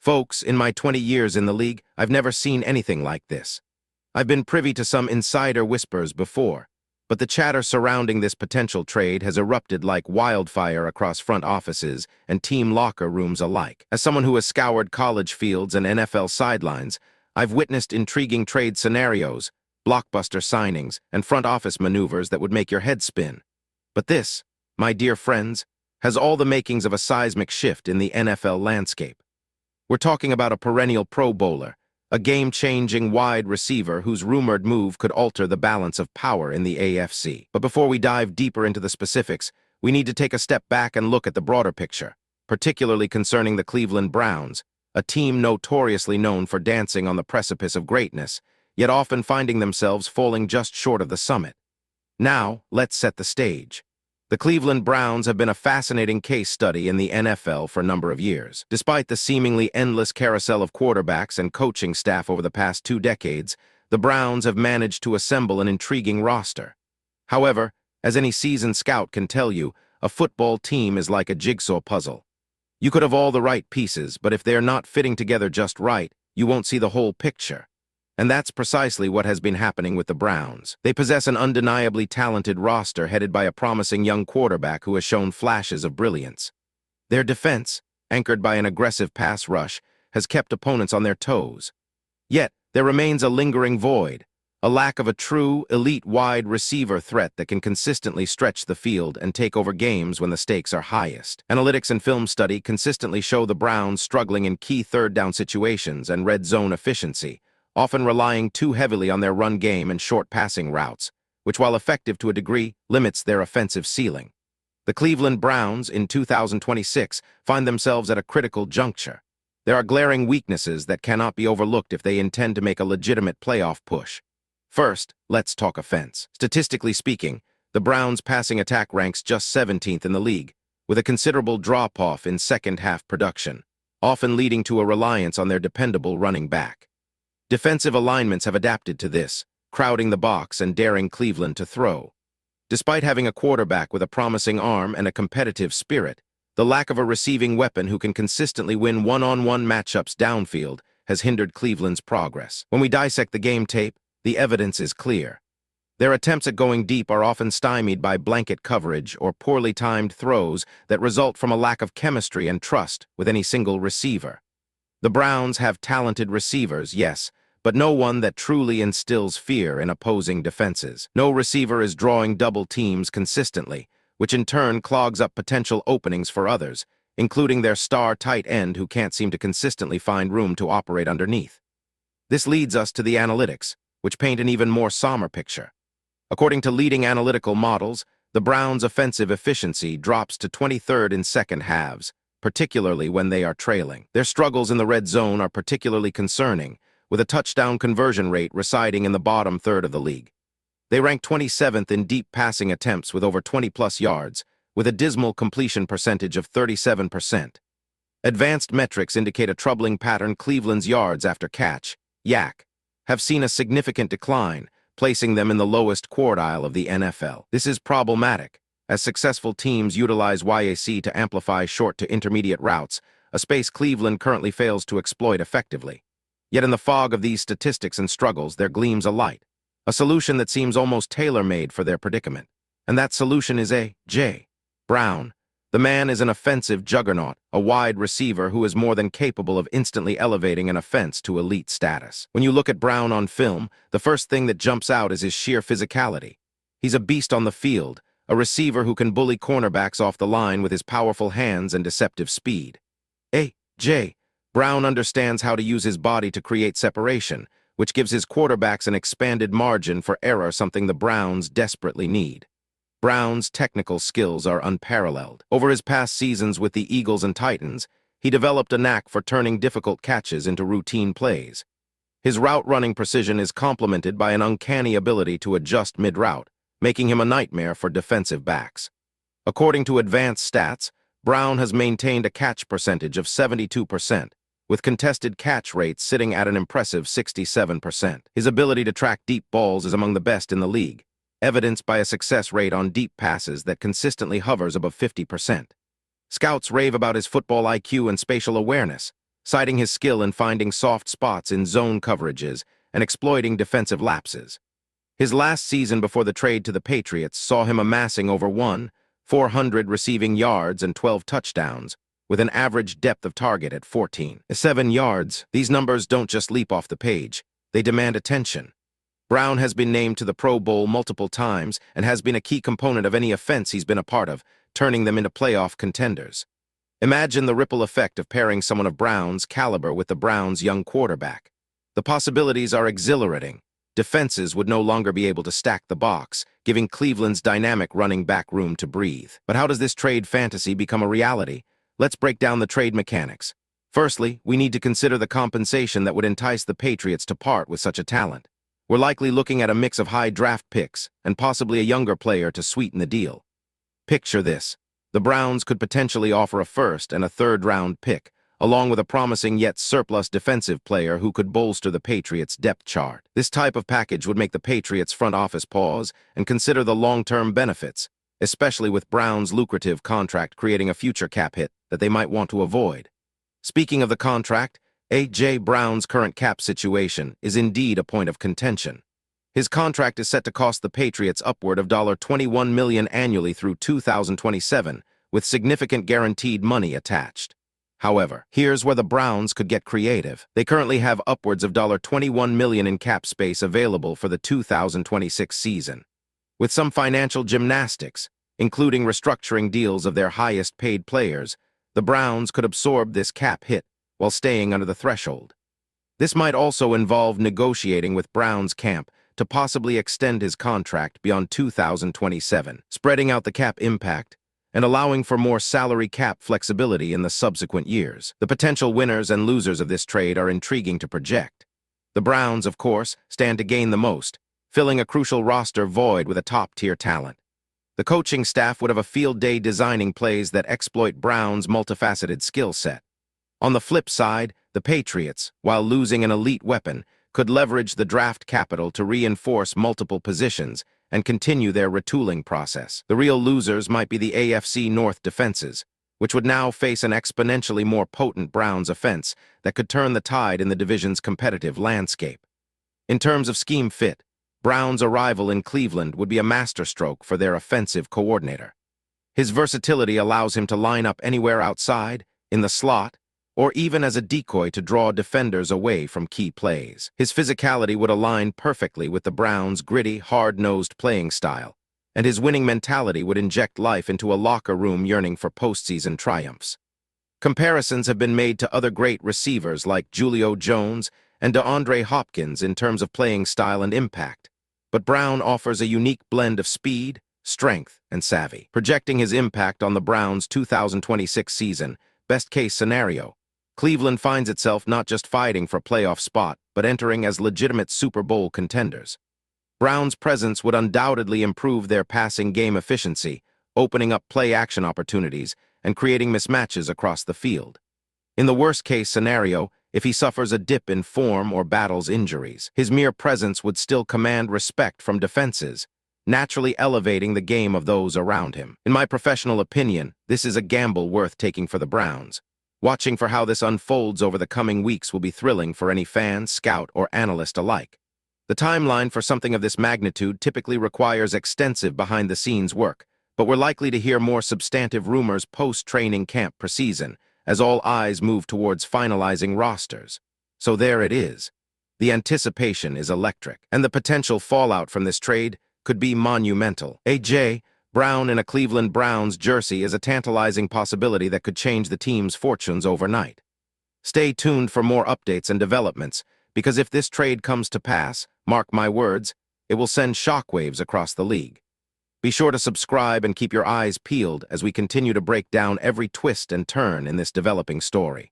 Folks, in my 20 years in the league, I've never seen anything like this. I've been privy to some insider whispers before, but the chatter surrounding this potential trade has erupted like wildfire across front offices and team locker rooms alike. As someone who has scoured college fields and NFL sidelines, I've witnessed intriguing trade scenarios, blockbuster signings, and front office maneuvers that would make your head spin. But this, my dear friends, has all the makings of a seismic shift in the NFL landscape. We're talking about a perennial Pro Bowler, a game-changing wide receiver whose rumored move could alter the balance of power in the AFC. But before we dive deeper into the specifics, we need to take a step back and look at the broader picture, particularly concerning the Cleveland Browns, a team notoriously known for dancing on the precipice of greatness, yet often finding themselves falling just short of the summit. Now, let's set the stage. The Cleveland Browns have been a fascinating case study in the NFL for a number of years. Despite the seemingly endless carousel of quarterbacks and coaching staff over the past 2 decades, the Browns have managed to assemble an intriguing roster. However, as any seasoned scout can tell you, a football team is like a jigsaw puzzle. You could have all the right pieces, but if they're not fitting together just right, you won't see the whole picture. And that's precisely what has been happening with the Browns. They possess an undeniably talented roster headed by a promising young quarterback who has shown flashes of brilliance. Their defense, anchored by an aggressive pass rush, has kept opponents on their toes. Yet, there remains a lingering void, a lack of a true, elite wide receiver threat that can consistently stretch the field and take over games when the stakes are highest. Analytics and film study consistently show the Browns struggling in key third-down situations and red zone efficiency, often relying too heavily on their run game and short passing routes, which, while effective to a degree, limits their offensive ceiling. The Cleveland Browns, in 2026, find themselves at a critical juncture. There are glaring weaknesses that cannot be overlooked if they intend to make a legitimate playoff push. First, let's talk offense. Statistically speaking, the Browns' passing attack ranks just 17th in the league, with a considerable drop-off in second-half production, often leading to a reliance on their dependable running back. Defensive alignments have adapted to this, crowding the box and daring Cleveland to throw. Despite having a quarterback with a promising arm and a competitive spirit, the lack of a receiving weapon who can consistently win one-on-one matchups downfield has hindered Cleveland's progress. When we dissect the game tape, the evidence is clear. Their attempts at going deep are often stymied by blanket coverage or poorly timed throws that result from a lack of chemistry and trust with any single receiver. The Browns have talented receivers, yes, but no one that truly instills fear in opposing defenses. No receiver is drawing double teams consistently, which in turn clogs up potential openings for others, including their star tight end who can't seem to consistently find room to operate underneath. This leads us to the analytics, which paint an even more somber picture. According to leading analytical models, the Browns' offensive efficiency drops to 23rd in second halves, particularly when they are trailing. Their struggles in the red zone are particularly concerning, with a touchdown conversion rate residing in the bottom third of the league. They rank 27th in deep passing attempts with over 20-plus yards, with a dismal completion percentage of 37%. Advanced metrics indicate a troubling pattern. Cleveland's yards after catch, YAC, have seen a significant decline, placing them in the lowest quartile of the NFL. This is problematic, as successful teams utilize YAC to amplify short to intermediate routes, a space Cleveland currently fails to exploit effectively. Yet in the fog of these statistics and struggles, there gleams a light, a solution that seems almost tailor-made for their predicament. And that solution is A.J. Brown. The man is an offensive juggernaut, a wide receiver who is more than capable of instantly elevating an offense to elite status. When you look at Brown on film, the first thing that jumps out is his sheer physicality. He's a beast on the field, a receiver who can bully cornerbacks off the line with his powerful hands and deceptive speed. A.J. Brown understands how to use his body to create separation, which gives his quarterbacks an expanded margin for error, something the Browns desperately need. Brown's technical skills are unparalleled. Over his past seasons with the Eagles and Titans, he developed a knack for turning difficult catches into routine plays. His route-running precision is complemented by an uncanny ability to adjust mid-route, making him a nightmare for defensive backs. According to advanced stats, Brown has maintained a catch percentage of 72%, with contested catch rates sitting at an impressive 67%. His ability to track deep balls is among the best in the league, evidenced by a success rate on deep passes that consistently hovers above 50%. Scouts rave about his football IQ and spatial awareness, citing his skill in finding soft spots in zone coverages and exploiting defensive lapses. His last season before the trade to the Patriots saw him amassing over 400 receiving yards and 12 touchdowns, with an average depth of target at 14.7 yards. These numbers don't just leap off the page, they demand attention. Brown has been named to the Pro Bowl multiple times and has been a key component of any offense he's been a part of, turning them into playoff contenders. Imagine the ripple effect of pairing someone of Brown's caliber with the Browns' young quarterback. The possibilities are exhilarating. Defenses would no longer be able to stack the box, giving Cleveland's dynamic running back room to breathe. But how does this trade fantasy become a reality? Let's break down the trade mechanics. Firstly, we need to consider the compensation that would entice the Patriots to part with such a talent. We're likely looking at a mix of high draft picks and possibly a younger player to sweeten the deal. Picture this. The Browns could potentially offer a first and a third-round pick, along with a promising yet surplus defensive player who could bolster the Patriots' depth chart. This type of package would make the Patriots' front office pause and consider the long-term benefits, especially with Brown's lucrative contract creating a future cap hit that they might want to avoid. Speaking of the contract, A.J. Brown's current cap situation is indeed a point of contention. His contract is set to cost the Patriots upward of $21 million annually through 2027, with significant guaranteed money attached. However, here's where the Browns could get creative. They currently have upwards of $21 million in cap space available for the 2026 season. With some financial gymnastics, including restructuring deals of their highest-paid players, the Browns could absorb this cap hit while staying under the threshold. This might also involve negotiating with Brown's camp to possibly extend his contract beyond 2027, spreading out the cap impact and allowing for more salary cap flexibility in the subsequent years. The potential winners and losers of this trade are intriguing to project. The Browns, of course, stand to gain the most, filling a crucial roster void with a top-tier talent. The coaching staff would have a field day designing plays that exploit Brown's multifaceted skill set. On the flip side, the Patriots, while losing an elite weapon, could leverage the draft capital to reinforce multiple positions and continue their retooling process. The real losers might be the AFC North defenses, which would now face an exponentially more potent Browns offense that could turn the tide in the division's competitive landscape. In terms of scheme fit, Brown's arrival in Cleveland would be a masterstroke for their offensive coordinator. His versatility allows him to line up anywhere outside, in the slot, or even as a decoy to draw defenders away from key plays. His physicality would align perfectly with the Browns' gritty, hard-nosed playing style, and his winning mentality would inject life into a locker room yearning for postseason triumphs. Comparisons have been made to other great receivers like Julio Jones and DeAndre Hopkins in terms of playing style and impact, but Brown offers a unique blend of speed, strength, and savvy. Projecting his impact on the Browns' 2026 season, best-case scenario, Cleveland finds itself not just fighting for a playoff spot, but entering as legitimate Super Bowl contenders. Brown's presence would undoubtedly improve their passing game efficiency, opening up play-action opportunities and creating mismatches across the field. In the worst-case scenario, if he suffers a dip in form or battles injuries, his mere presence would still command respect from defenses, naturally elevating the game of those around him. In my professional opinion, this is a gamble worth taking for the Browns. Watching for how this unfolds over the coming weeks will be thrilling for any fan, scout, or analyst alike. The timeline for something of this magnitude typically requires extensive behind-the-scenes work, but we're likely to hear more substantive rumors post-training camp preseason, as all eyes move towards finalizing rosters. So there it is. The anticipation is electric, and the potential fallout from this trade could be monumental. A.J. Brown in a Cleveland Browns jersey is a tantalizing possibility that could change the team's fortunes overnight. Stay tuned for more updates and developments, because if this trade comes to pass, mark my words, it will send shockwaves across the league. Be sure to subscribe and keep your eyes peeled as we continue to break down every twist and turn in this developing story.